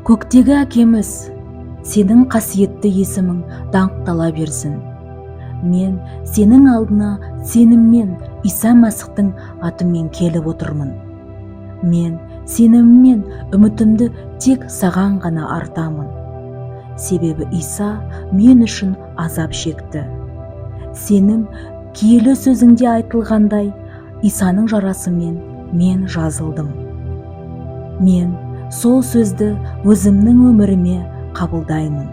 Көктегі әкеміз, сенің қасиетті есімің даңқтала берсін. Мен сенің алдына сеніммен Иса Мәсіхтің атымен келіп отырмын. Мен сеніммен үмітімді тек саған ғана артамын. Себебі Иса мен үшін азап шекті. Сенің киелі сөзіңде айтылғандай, Исаның жарасымен мен жазылдым. Мен сол сөзді өзімнің өміріме қабылдаймын.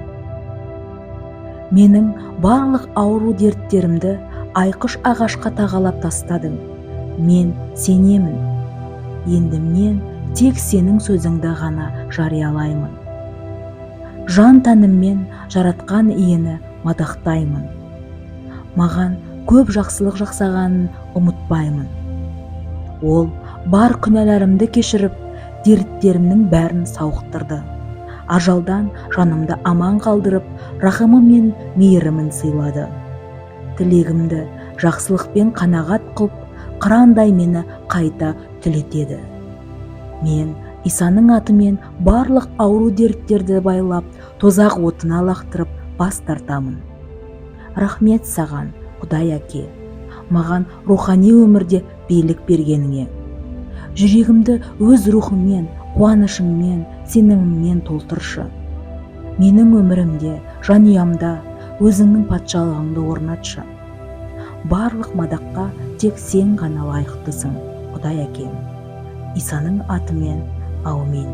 Менің барлық ауру дерттерімді айқыш ағашқа тағалап тастадың. Мен сенемін. Енді мен тек сенің сөзіңді ғана жариялаймын. Жан тәніммен жаратқан иені мадақтаймын. Маған көп жақсылық жасағанын ұмытпаймын. Ол бар күнәларымды кешіріп, дерттерімнің бәрін сауықтырды. Ажалдан жанымды аман қалдырып, рахымы мен мейірімін сыйлады. Тілегімді жақсылықпен қанағат қылып, қырандай мені қайта түлетеді. Мен Исаның атымен барлық ауру дерттерді байлап, тозақ отына лақтырып бас тартамын. Рахмет саған, Құдай әке, маған рухани өмірде билік бергеніңе. Жүрегімді өз рухымен, қуанышыңмен, сеніміммен толтыршы. Менің өмірімде, жанұямда өзіңнің патшалығыңды орнатшы. Барлық мадаққа тек сен ғана лайықтысың, Құдай әкем. Исаның атымен, аумин.